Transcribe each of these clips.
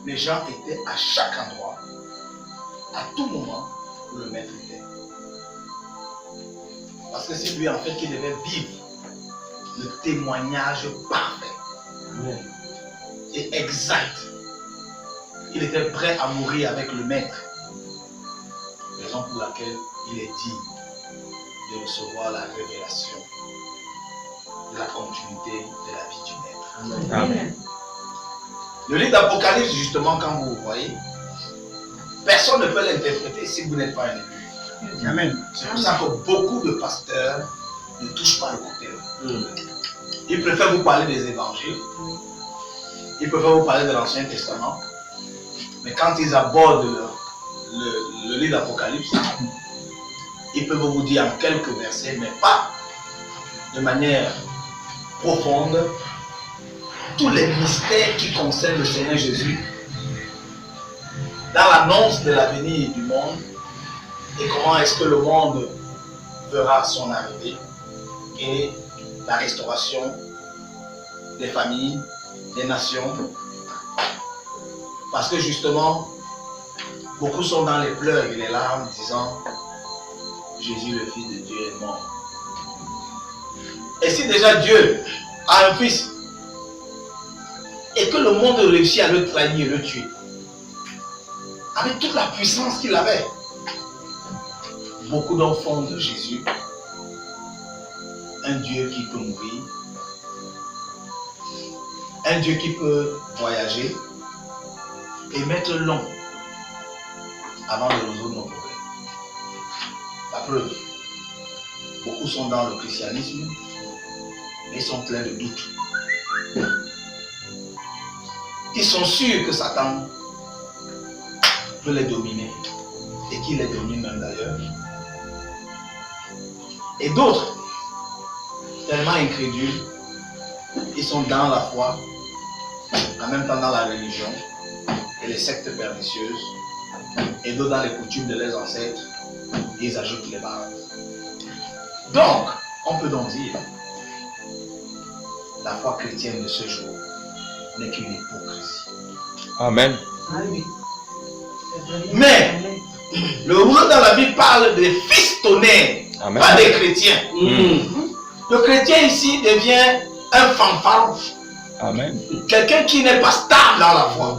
les gens étaient à chaque endroit, à tout moment, où le maître était. Parce que c'est lui en fait qui devait vivre le témoignage parfait et exact. Il était prêt à mourir avec le maître. Raison pour laquelle il est digne de recevoir la révélation de la continuité de la vie du maître. Amen. Le livre d'Apocalypse, justement, quand vous voyez, personne ne peut l'interpréter si vous n'êtes pas un élu. Amen. C'est pour ça que beaucoup de pasteurs ne touchent pas le côté. Ils préfèrent vous parler des évangiles. Ils préfèrent vous parler de l'Ancien Testament. Mais quand ils abordent le livre d'Apocalypse, ils peuvent vous dire en quelques versets, mais pas de manière profonde, tous les mystères qui concernent le Seigneur Jésus dans l'annonce de l'avenir du monde et comment est-ce que le monde verra son arrivée et la restauration des familles, des nations. Parce que justement, beaucoup sont dans les pleurs et les larmes disant Jésus le Fils de Dieu est mort. Et si déjà Dieu a un fils et que le monde réussit à le trahir et le tuer, avec toute la puissance qu'il avait, beaucoup d'enfants font de Jésus un Dieu qui peut mourir, un Dieu qui peut voyager et mettre long avant de résoudre nos problèmes. La preuve, beaucoup sont dans le christianisme et sont pleins de doutes. Ils sont sûrs que Satan peut les dominer et qu'il les domine même d'ailleurs. Et d'autres, tellement incrédules, ils sont dans la foi, en même temps dans la religion et les sectes pernicieuses, et d'autres dans les coutumes de leurs ancêtres, ils ajoutent les barres. Donc, on peut donc dire, la foi chrétienne de ce jour n'est qu'une hypocrisie. Amen. Mais, le roi dans la Bible parle des fistonnaires, pas des chrétiens. Le chrétien ici devient un fanfaron. Amen. Quelqu'un qui n'est pas stable dans la foi.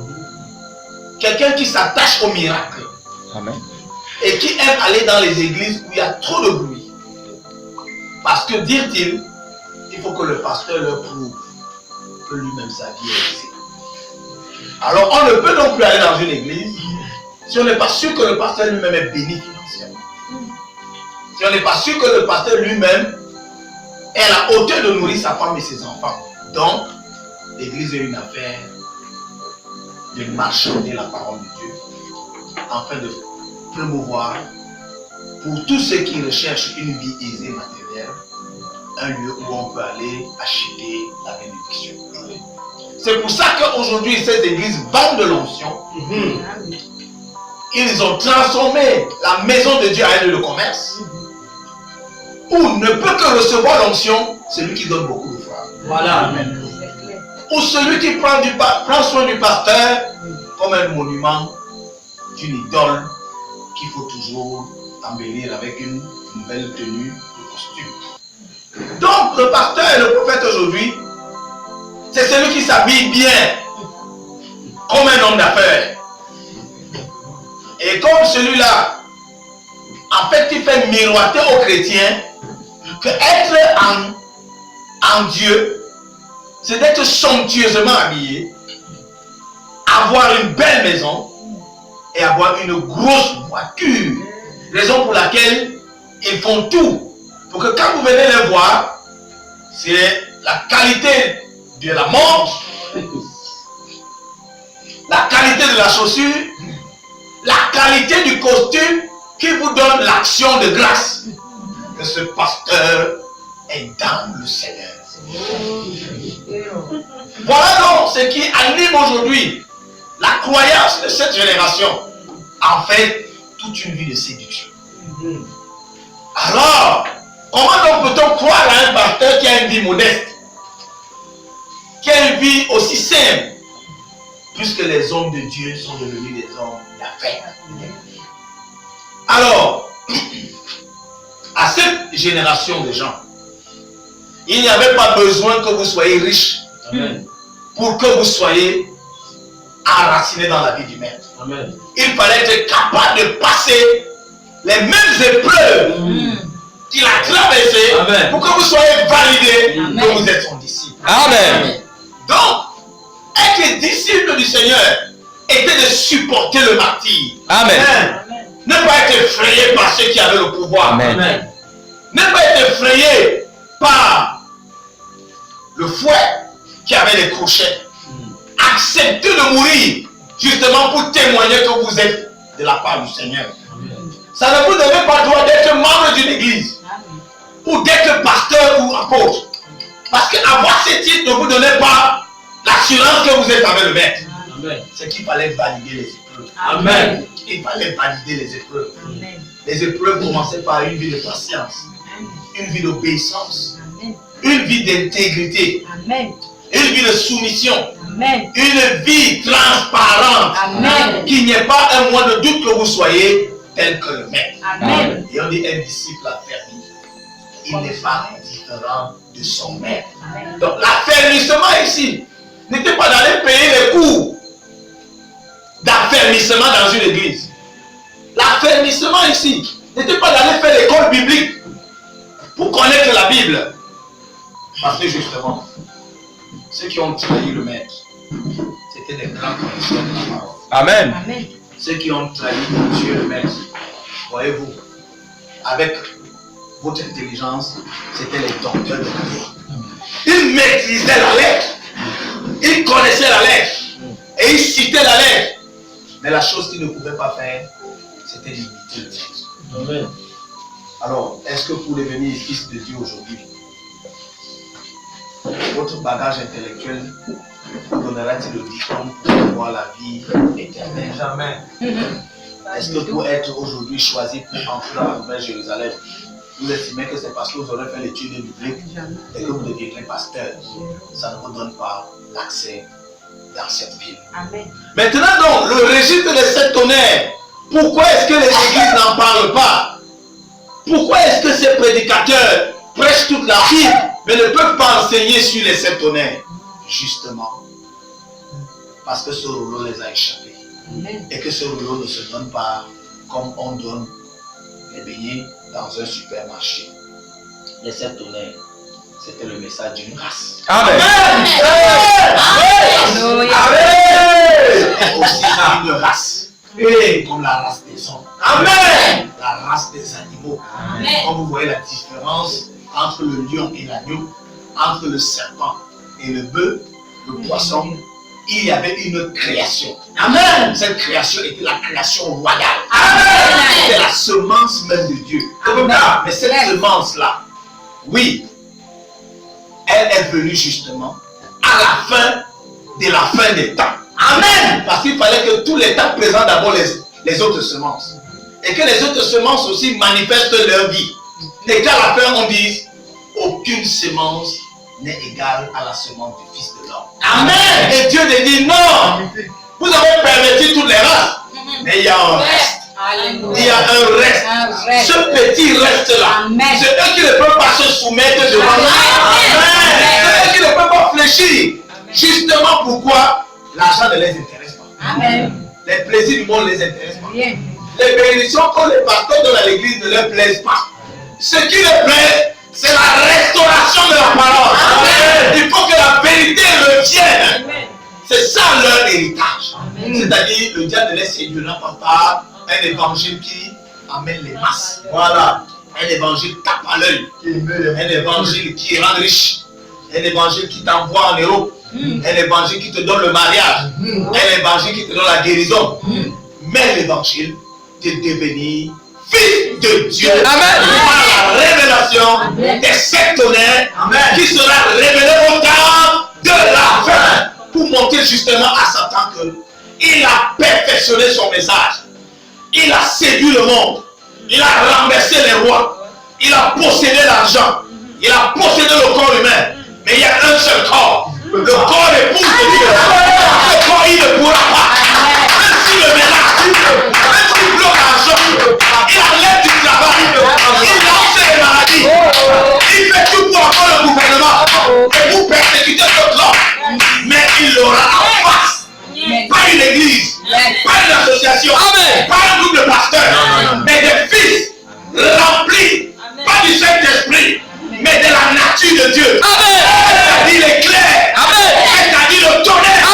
Quelqu'un qui s'attache au miracle. Amen. Et qui aime aller dans les églises où il y a trop de bruit. Parce que, dit-il, il faut que le pasteur leur prouve que lui-même sa vie est aisée. Alors on ne peut non plus aller dans une église si on n'est pas sûr que le pasteur lui-même est béni financièrement. Si on n'est pas sûr que le pasteur lui-même est à la hauteur de nourrir sa femme et ses enfants. Donc, l'église est une affaire de marchander la parole de Dieu afin de promouvoir pour tous ceux qui recherchent une vie aisée matérielle un lieu où on peut aller acheter la bénédiction. C'est pour ça qu'aujourd'hui, cette église vend de l'onction. Ils ont transformé la maison de Dieu en un lieu de commerce où ne peut que recevoir l'onction celui qui donne beaucoup de foi. Voilà. Amen. Ou celui qui prend soin du pasteur comme un monument d'une idole qu'il faut toujours embellir avec une belle tenue de costume. Donc le pasteur et le prophète aujourd'hui, c'est celui qui s'habille bien comme un homme d'affaires. Et comme celui-là, en fait, il fait miroiter aux chrétiens que être en Dieu, c'est d'être somptueusement habillé, avoir une belle maison et avoir une grosse voiture. Raison pour laquelle ils font tout pour que quand vous venez les voir, c'est la qualité de la montre, la qualité de la chaussure, la qualité du costume qui vous donne l'action de grâce que ce pasteur est dans le Seigneur. Voilà donc ce qui anime aujourd'hui la croyance de cette génération. En fait, toute une vie de séduction. Alors, comment donc peut-on croire à un pasteur qui a une vie modeste, qui a une vie aussi simple, puisque les hommes de Dieu sont devenus des hommes d'affaires. Alors, à cette génération de gens, il n'y avait pas besoin que vous soyez riches pour que vous soyez enracinés dans la vie du maître. Amen. Il fallait être capable de passer les mêmes épreuves qu'il a traversées pour que vous soyez validés que vous êtes son disciple. Amen. Donc, être disciple du Seigneur était de supporter le martyre. Amen. Ne pas être effrayé par ceux qui avaient le pouvoir. Amen. Ne pas être effrayé par le fouet qui avait les crochets. Acceptez de mourir justement pour témoigner que vous êtes de la part du Seigneur. Ça ne vous donne pas droit d'être membre d'une église ou d'être pasteur ou apôtre. Parce qu'avoir ces titres ne vous donnait pas l'assurance que vous êtes avec le maître. C'est qu'il fallait valider les épreuves. Amen. Il fallait valider les épreuves. Amen. Les épreuves commençaient par une vie de patience, une vie d'obéissance, une vie d'intégrité, une vie de soumission, une vie transparente. Qu'il n'y ait pas un mois de doute que vous soyez tel que le maître. Amen. Et on dit un disciple affermi, il n'est pas différent de son maître. Donc l'affermissement ici n'était pas d'aller payer les cours d'affermissement dans une église. L'affermissement ici n'était pas d'aller faire l'école biblique pour connaître la Bible. Parce que justement, ceux qui ont trahi le maître, c'était des grands connaisseurs de la parole. Amen. Amen. Ceux qui ont trahi Dieu le maître, voyez-vous, avec votre intelligence, c'était les docteurs de la loi. Ils maîtrisaient la lettre. Ils connaissaient la lettre. Et ils citaient la lettre. Mais la chose qu'ils ne pouvaient pas faire, c'était d'imiter le maître. Amen. Alors, est-ce que pour devenir fils de Dieu aujourd'hui, votre bagage intellectuel vous donnera-t-il le diplôme pour avoir la vie éternelle? Jamais. Est-ce que pour être aujourd'hui choisi pour entrer dans la Nouvelle Jérusalem, vous estimez que c'est parce que vous aurez fait l'étude biblique et que vous deviendrez pasteur? Ça ne vous donne pas l'accès dans cette ville. Amen. Maintenant donc, le registre des 7 tonnerres, pourquoi est-ce que les églises n'en parlent pas? Pourquoi est-ce que ces prédicateurs prêchent toute la Bible mais ne peuvent pas enseigner sur les 7 tonnerres? Justement, parce que ce rouleau les a échappés. Amen. Et que ce rouleau ne se donne pas comme on donne les beignets dans un supermarché. Les 7 tonnerres, c'était le message d'une race. Amen. Amen. Amen. Aussi une race. Et comme la race des hommes. Amen. La race des animaux. Amen. Comme vous voyez la différence entre le lion et l'agneau, entre le serpent et le bœuf, le poisson, il y avait une création. Amen. Cette création était la création royale. Amen. C'était la semence même de Dieu. Amen. Mais cette semence-là, oui, elle est venue justement à la fin de la fin des temps. Amen. Parce qu'il fallait que tous les temps présentent d'abord les autres semences. Et que les autres semences aussi manifestent leur vie. Et qu'à la fin on dise, aucune semence n'est égale à la semence du Fils de l'homme. Amen. Et Dieu te dit non. Vous avez perverti toutes les races. Mais il y a un reste. Il y a un reste. Ce petit reste-là. C'est eux qui ne peuvent pas se soumettre devant nous. C'est eux qui ne peuvent pas fléchir. Justement pourquoi l'argent ne les intéresse pas. Amen. Les plaisirs du monde ne les intéressent pas. Les bénédictions que les pasteurs de l'église ne leur plaisent pas. Ce qui les plaît, c'est la restauration de la parole. Amen. Il faut que la vérité revienne. C'est ça leur héritage. C'est-à-dire, le diable ne les séduira pas par un évangile qui amène les masses. Voilà. Un évangile tape à l'œil. Un évangile qui rend riche. Un évangile qui t'envoie en Europe. Un évangile qui te donne le mariage. Un évangile qui te donne la guérison. Mais l'évangile de devenir fils de Dieu. Amen. Par la révélation des 7 tonnerres qui sera révélée au temps de la fin. Pour montrer justement à Satan qu'il a perfectionné son message. Il a séduit le monde. Il a renversé les rois. Il a possédé l'argent. Il a possédé le corps humain. Mais il y a un seul corps. Le corps épouse de Dieu. Ce corps, il ne pourra pas une association, pas un groupe de pasteurs, mais des fils remplis, pas du Saint-Esprit, mais de la nature de Dieu. C'est-à-dire l'éclair, c'est-à-dire le tonnerre,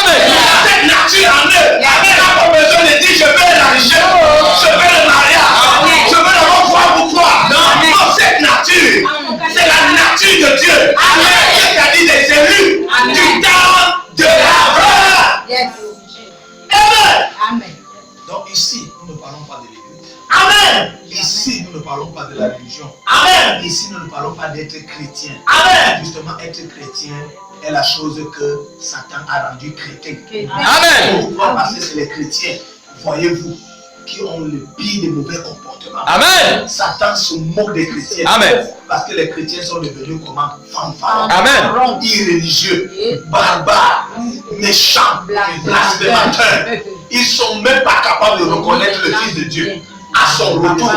cette nature en eux. Il n'a pas besoin de dire je veux la richesse, je veux le mariage, je veux la foi pour toi. Non, cette nature, c'est la nature de Dieu. C'est-à-dire des élus du temps de l'Abraham. Amen. Donc ici, nous ne parlons pas de l'église. Amen. Ici, nous ne parlons pas de la religion. Amen. Ici, nous ne parlons pas d'être chrétien. Amen. Justement, être chrétien est la chose que Satan a rendu chrétien. Amen. Pourquoi? Parce que c'est les chrétiens, voyez-vous, qui ont le pire des mauvais comportements. Amen. Satan se moque des chrétiens. Amen. Parce que les chrétiens sont devenus comment? Fanfarons. Amen. Irréligieux, barbares, méchants, blasphémateurs. Ils sont même pas capables de reconnaître le Fils de Dieu à son retour.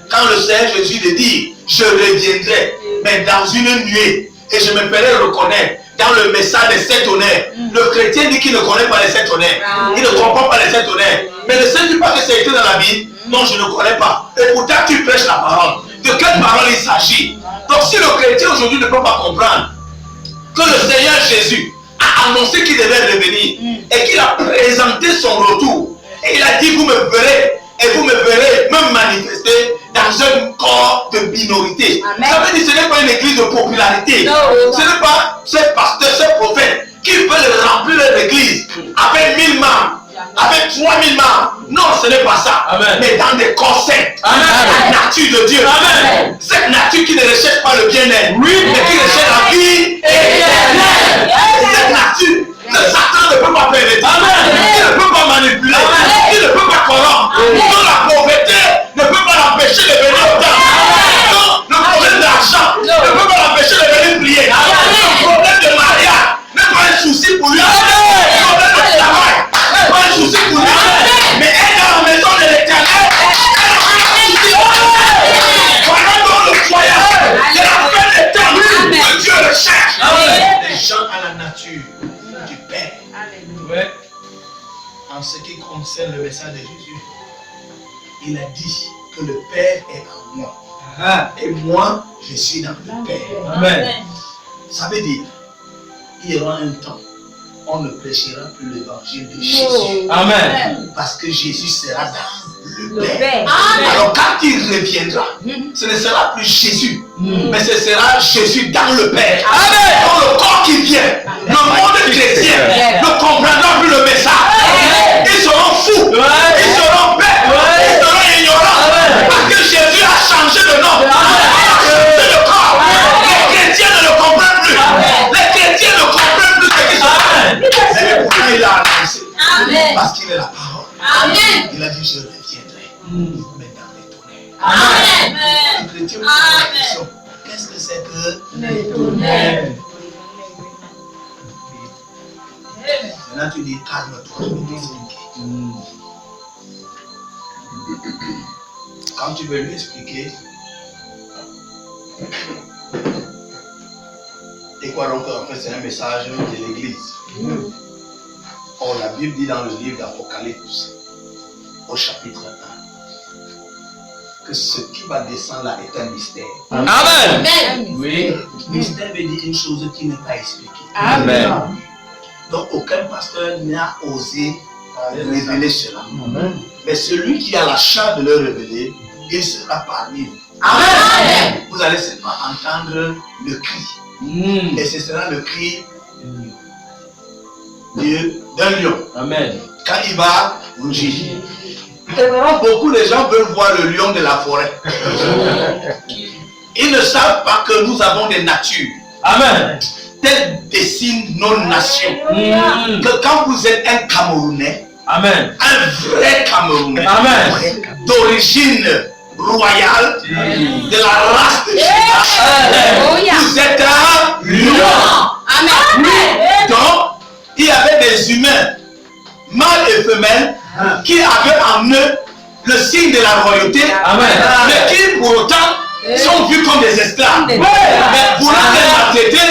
Quand le Seigneur Jésus le dit, je reviendrai, mais dans une nuée, et je me ferai reconnaître dans le message des 7 tonnerres. Le chrétien dit qu'il ne connaît pas les 7 tonnerres. Il ne comprend pas les 7 tonnerres. Mais ne sais-tu pas que c'est écrit dans la Bible? Non, je ne connais pas. Et pourtant, tu prêches la parole. De quelle parole il s'agit? Donc, si le chrétien aujourd'hui ne peut pas comprendre que le Seigneur Jésus a annoncé qu'il devait revenir et qu'il a présenté son retour, et il a dit, vous me verrez, et vous me verrez me manifester dans un corps de minorité. Amen. Ça veut dire que ce n'est pas une église de popularité. Ce n'est pas ces pasteurs, ces prophètes qui veulent remplir leur église avec 1000 membres, avec 3000 membres. Non, ce n'est pas ça. Amen. Mais dans des corps saints. La nature de Dieu. Amen. Cette nature qui ne recherche pas le bien-être, mais qui recherche la vie éternelle. Cette nature que Satan ne peut pas permettre. Il ne peut pas manipuler. Il ne peut pas corrompre. Non, la pauvreté ne peut pas l'empêcher de venir au temple. Non, le problème d'argent ne peut pas l'empêcher de venir prier. Le problème de mariage n'est pas un souci pour lui. Le problème de travail n'est pas un souci pour lui. Mais être dans la maison de l'Éternel, voilà donc le foyer. C'est la fin des temps que Dieu le cherche. Les gens à la nature du Père. Ouais. En ce qui concerne le message de Jésus, il a dit que le Père est en moi. Et moi, je suis dans le Père. Amen. Ça veut dire, il y aura un temps, on ne prêchera plus l'évangile de Jésus. Amen. Parce que Jésus sera dans le Père. Alors quand il reviendra, ce ne sera plus Jésus, mais ce sera Jésus dans le Père. Amen. Dans le corps qui vient, le monde chrétien ne comprendra plus le message. Ils seront fous, ils seront bêtes, ils seront ignorants. Parce que Jésus a changé de nom, il a changé de corps. Les chrétiens ne le comprennent plus. Les chrétiens ne comprennent plus ce qui se passe. Mais pourtant il a annoncé. Parce qu'il est la parole. Amen. Il a dit je reviendrai. Mais dans les tonnerres. Amen. Les chrétiens me posent la question. Qu'est-ce que c'est que les tonnerres? Maintenant tu dis calme-toi, je vais t'expliquer. Quand tu veux lui expliquer, et quoi donc en fait c'est un message de l'église. Or la Bible dit dans le livre d'Apocalypse, au chapitre 1, que ce qui va descendre là est un mystère. Amen. Oui. Mystère veut dire une chose qui n'est pas expliquée. Amen. Donc aucun pasteur n'a osé révéler cela. Amen. Mais celui qui a la charge de le révéler, il sera parmi vous. Amen. Vous allez seulement entendre le cri. Et ce sera le cri d'un lion. Amen. Quand il va rugir. Et vraiment beaucoup de gens veulent voir le lion de la forêt. Ils ne savent pas que nous avons des natures. Amen. Tel dessine nos nations. Que quand vous êtes un Camerounais, amen, un vrai Camerounais, amen, d'origine royale, de la race de Juda, vous êtes un lion. Amen. Donc, il y avait des humains, mâles et femelles, qui avaient en eux le signe de la royauté, amen, mais qui pour autant sont vus comme des esclaves. Mais voulant les maltraiter,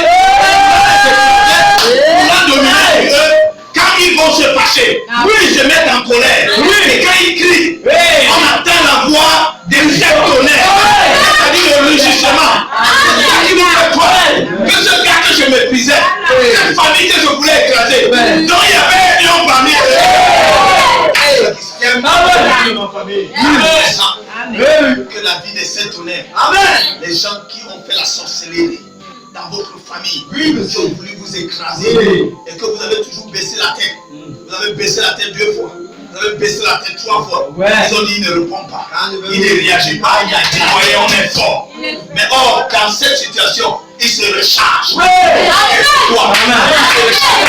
voulant dominer eux, quand ils vont se fâcher, ils se mettent en colère. Et quand ils crient, on entend la voix des sept tonnerres. C'est-à-dire le rugissement. C'est-à-dire que ce gars que je méprisais, cette famille que je voulais écraser, dont il y avait un lion parmi eux. Que la vie des sept tonnerres. Les gens qui ont fait la sorcellerie dans votre famille, qui ont voulu vous écraser, et que vous avez toujours baissé la tête. Vous avez baissé la tête 2 fois. Vous avez baissé la tête 3 fois. Ils ont dit, il ne répond pas. Il ne réagit pas. Il a dit, voyez, on est fort. Mais or, dans cette situation, il se recharge. Il se recharge.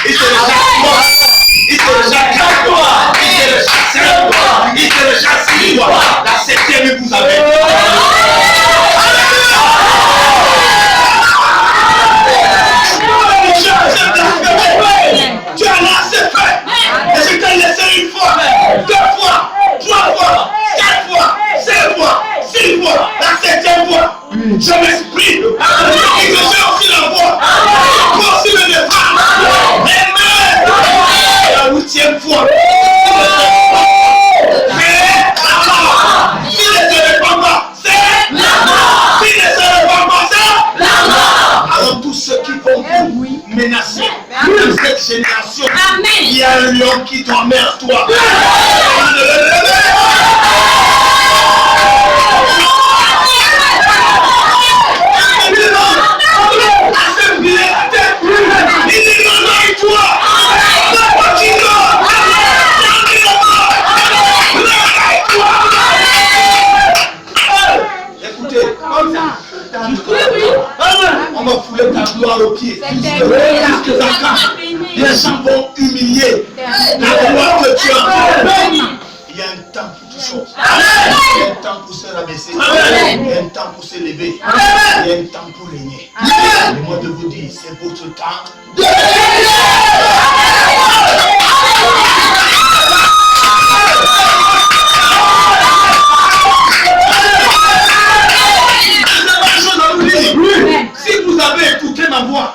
Il se recharge 4 fois. Il se recharge 5 fois. Il se recharge 6 fois. La 7e, vous avez. Tu as lancé fait. Et je t'ai laissé 1 fois, 2 fois, 3 fois, 4 fois, 5 fois, 6 fois, la 7e fois. Je m'exprime. Et je fais aussi la voix. Pour aussi me défendre. Amen. La 8e fois. C'est la mort. S'il ne se répand pas, c'est la mort. S'il ne se répand pas, c'est la mort. Alors tous ceux qui vont vous menacer de cette génération, il y a un lion qui t'emmerde toi. Écoutez, on va fouler ta gloire aux pieds. Les gens vont humilier la gloire que tu as. Il y a un temps pour toutes choses. Il y a un temps pour se rabaisser. Il y a un temps pour se lever. Il y a un temps pour régner. Et moi de vous dire, c'est votre temps. Si vous avez écouté ma voix,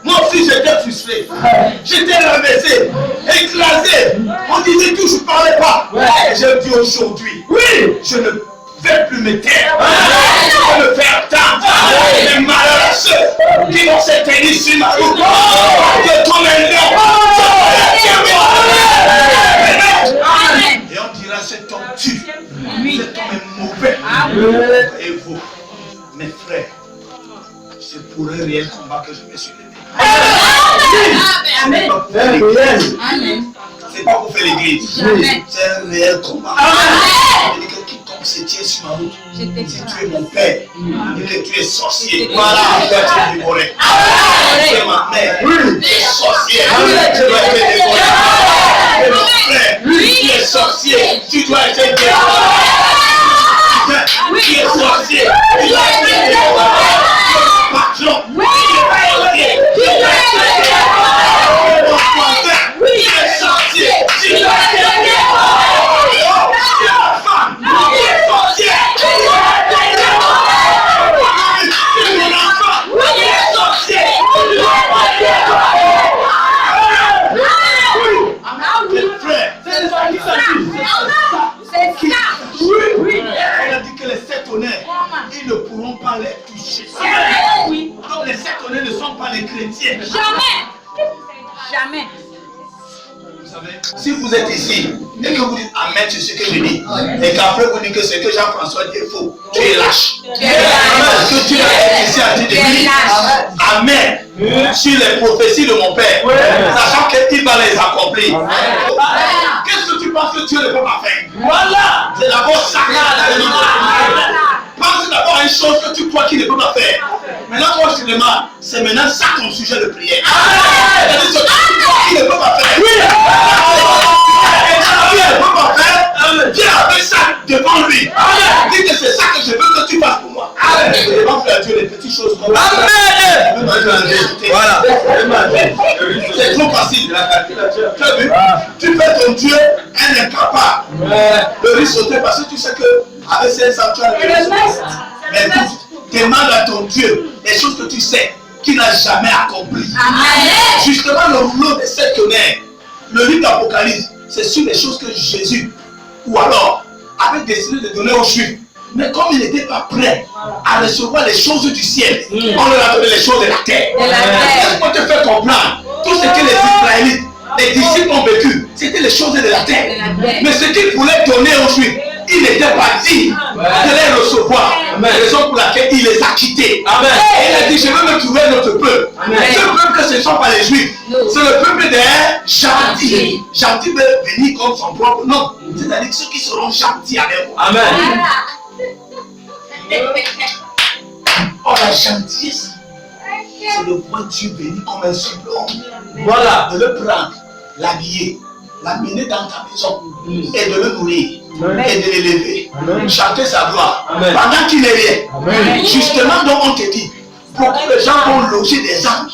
moi aussi j'étais frustré, j'étais rabaissé, écrasé. On disait que je ne parlais pas. Et je dis aujourd'hui, je ne vais plus me taire. Je vais me faire entendre. Les malheurs à ceux qui vont s'éteindre sur ma route. Que comme un lion. Et on dira cet homme tue. Cet homme est mauvais. Et vous, mes frères, c'est pour un réel combat que je me suis levé. C'est pas pour faire l'église. C'est un réel combat. Quiconque se tient sur ma route, si tu es mon père et que tu es sorcier, voilà, tu dois être dévoré. C'est ma mère, tu es sorcier, tu dois être dévoré. Et mon frère, tu es sorcier, tu dois être dévoré. Tu es sorcier, tu dois être dévoré. Patron, tu es sorcier, tu dois être dévoré. Mon frère, tu es sorcier, tu dois être dévoré. Ils ne pourront pas les toucher. Donc les 7 honnêtes ne sont pas les chrétiens. Jamais. Vous savez, si vous êtes ici et que vous dites Amen sur ce que je dis, et qu'après vous dites que ce que Jean-François dit est faux, tu es lâche. Parce que tu es ici à dire de dire Amen sur les prophéties de mon père, sachant qu'il va les accomplir. Qu'est-ce que tu penses que Dieu ne peut pas faire? Voilà, c'est d'abord sacré. Pense d'abord à une chose que tu crois qu'il ne peut pas faire. Maintenant, moi je te demande, c'est maintenant ça ton sujet de prière. C'est ce que tu crois qu'il ne peut pas faire. Oui. Il ne peut pas faire. Viens avec ça devant lui. Dis que c'est ça que je veux que tu fasses pour moi. Je demande à Dieu les petites choses comme ça. Voilà. C'est trop facile. Tu fais ton Dieu un incapable. Le risque sauter parce que tu sais que avec ces sanctuaires, mais écoute, demande à ton Dieu les choses que tu sais qu'il n'a jamais accompli. Amen. Justement, le rouleau des 7 tonnerres, le livre d'Apocalypse, c'est sur les choses que Jésus, ou alors, avait décidé de donner aux Juifs. Mais comme il n'était pas prêt à recevoir les choses du ciel, on leur a donné les choses de la terre. Laisse-moi te faire comprendre, tout ce que les Israélites, les disciples ont vécu, c'était les choses de la terre. Mais ce qu'il voulait donner aux Juifs, il n'était pas dit de les recevoir. Raison pour laquelle il les a quittés. Et il a dit, je vais me trouver notre peuple. Ce peuple que ce ne sont pas les Juifs, c'est le peuple des gentils. Gentil veut venir comme son propre nom. C'est-à-dire ceux qui seront gentils avec vous. Amen. Oh, la gentillesse, c'est de voir Dieu venir comme un suppléant. Voilà, de le prendre, l'habiller, l'amener dans ta maison et de le nourrir et de l'élever, chanter sa gloire pendant qu'il est rien. Justement, donc on te dit, beaucoup de gens ont logé des anges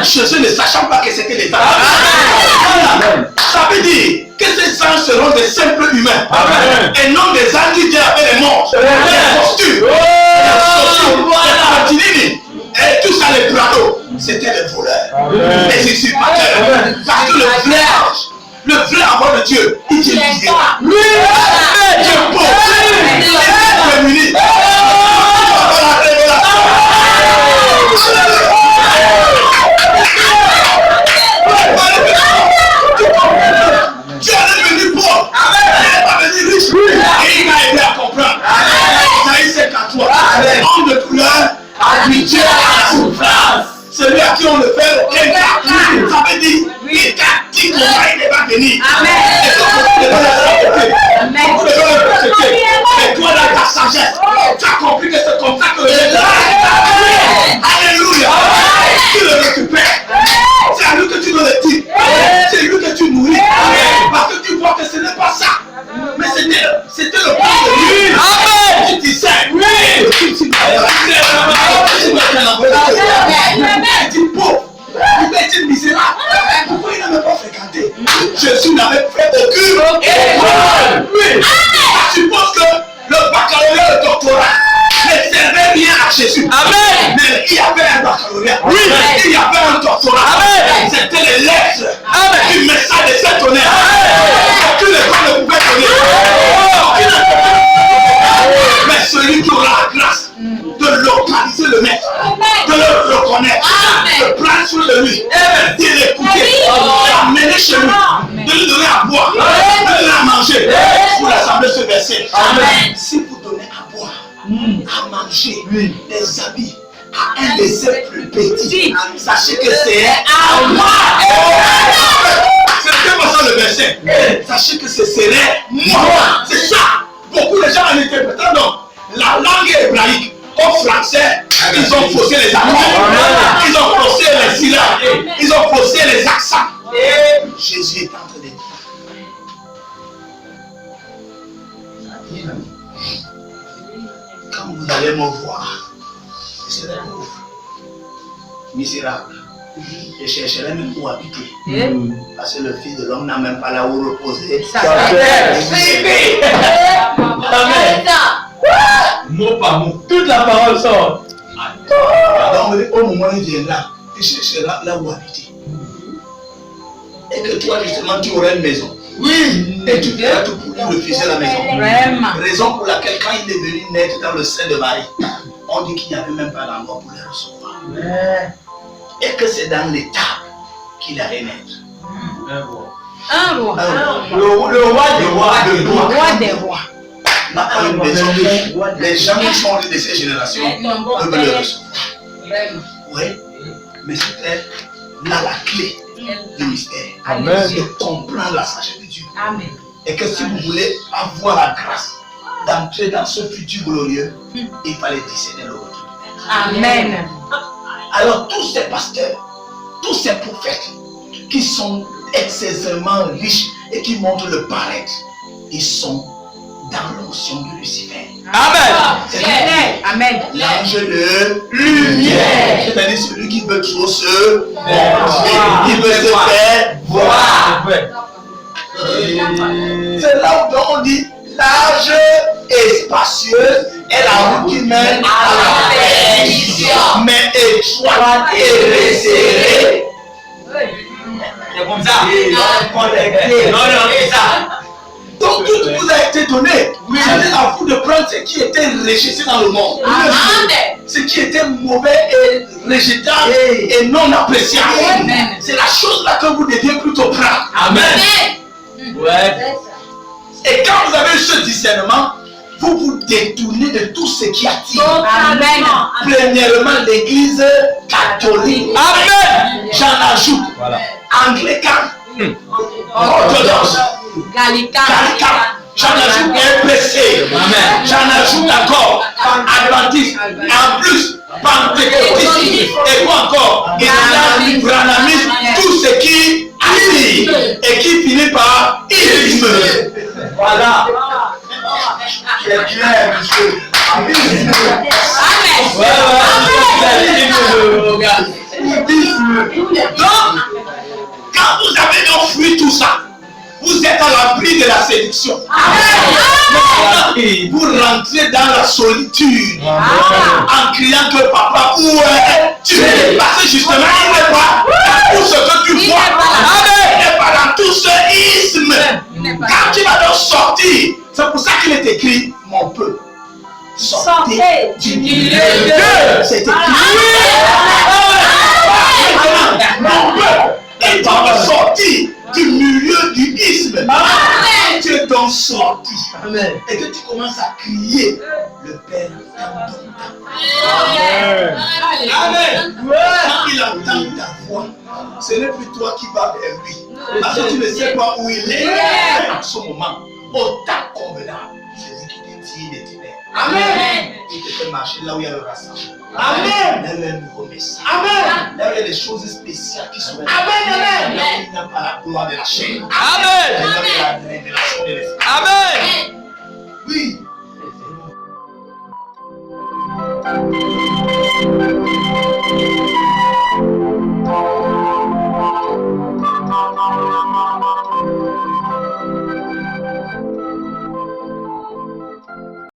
chez eux ne sachant pas que c'était des anges. Ça veut dire que ces anges seront des simples humains et non des anges qui viennent avec les morts, les postures, les chaussures, et tout ça, les plateaux, c'était les voleurs, les usurpateurs. Parce que le vrai amour de Dieu, il te disera. Oui, Dieu pauvre, il est féminin. Dieu est venu pauvre, il n'est pas venu riche, et il m'a aidé à comprendre. Isaïe 53, homme de couleur, habitué à la souffrance. Celui à qui on le fait aucun cas. Ça veut dire, il t'a dit qu'on va venir. Et donc, beaucoup de gens le respectent. Mais toi, dans ta sagesse, tu as compris que c'est comme ça que le Dieu. Alléluia. Tu le récupères. C'est à lui que tu donnes le titre. C'est lui que tu nourris. Parce que tu vois que ce n'est pas ça. Mais c'était le plan de Dieu. Tu disais, tu es pauvre, tu es misérable. Pourquoi il n'a même pas fréquenté? Jésus n'avait fait aucune école. Je suppose que le baccalauréat et le doctorat ne servait rien à Jésus. Amen. Mais il y avait un baccalauréat. Oui. Il y avait un doctorat. C'était les lettres du message de cet honneur. Aucune école ne pouvait donner. Mais celui qui aura la grâce de localiser le maître, de le reconnaître, de prendre soin de lui, de l'écouter, de l'amener chez lui, de lui donner à boire, de lui donner à manger. Pour l'assembler ce verset. Si vous donnez à boire, à manger, des habits à un de ses plus petits, sachez que c'est à moi. C'est vraiment ça le verset. Sachez que ce serait moi. C'est ça. Beaucoup de gens en interprétant donc la langue hébraïque au français, ils ont faussé les accords, ils ont faussé les syllabes, ils ont faussé les accents. Et Jésus est en train de dire, quand vous allez me voir, je serai pauvre, misérable. Je chercherai même où habiter. Parce que le Fils de l'homme n'a même pas là où reposer. Amen. Mot par mot. Toute la parole sort. Donc au moment où il viendra, il cherchera là où habiter. Et que toi justement tu auras une maison. Oui. Et tu feras tout pour lui refuser la maison. Vraiment. Raison pour laquelle quand il est venu naître dans le sein de Marie, on dit qu'il n'y avait même pas d'endroit pour les recevoir. Et que c'est dans l'état qu'il allait naître. Un roi. Le roi des rois. Le roi des rois. N'a pas une maison. Les gens qui sont de ces générations peuvent le recevoir. Oui. Mais c'était là la clé du mystère. De comprendre la sagesse de Dieu. Amen. Et que si vous voulez avoir la grâce d'entrer dans ce futur glorieux, il fallait discerner le retour. Amen. Alors tous ces pasteurs, tous ces prophètes qui sont excessivement riches et qui montrent le paraître, ils sont dans l'onction de Lucifer. Amen. Amen. L'ange de lumière. C'est-à-dire celui qui veut trop se voir, qui veut se faire voir. C'est là où on dit large et spacieuse est la route qui mène à la perdition. Mais étroite et resserrée. C'est comme ça. Non, c'est ça. Donc tout vous a été donné. C'était à vous de prendre ce qui était rejeté dans le monde. Ce qui était mauvais et rejetable et non appréciable. C'est la chose là que vous deviez plutôt prendre. Amen. Ouais. Et quand vous avez ce discernement, vous vous détournez de tout ce qui attire. Amen. Premièrement, l'église catholique. Amen. J'en ajoute. Voilà. Anglican. Orthodoxe. Gallican. J'en ajoute EPC. Amen. J'en ajoute encore Adventiste. En plus, Pentecôtiste. Et quoi encore? Branhamiste. Tout ce qui attire et qui finit par isme. Voilà. C'est clair, monsieur. Amen. Donc, quand vous avez donc fui tout ça, vous êtes à l'abri de la séduction. Vous rentrez dans la solitude en criant que papa, où es-tu? Parce que justement, il n'est pas dans tout ce que tu vois. Il n'est pas dans tout ce isme. Quand tu vas donc sortir, c'est pour ça qu'il est écrit, mon peuple, sortez du milieu d'eux. C'est écrit. Mon peuple, et tu vas sortir du milieu du isme. Tu es donc sorti. Et que tu commences à crier, le Père t'entend. Amen. Quand il entend ta voix, ce n'est plus toi qui vas vers lui. Parce que tu ne sais pas où il est en ce moment. Au temps convenable, c'est lui qui te tire des ténèbres. Amen. Il te fait marcher là où il y a le rassemblement. Amen. Là où il y a un nouveau message. Amen. Là où il y a des choses spéciales qui sont. Amen. Là où il n'y a pas la gloire de la chair. Amen. Là où il y a la révélation de l'esprit. Amen. Oui.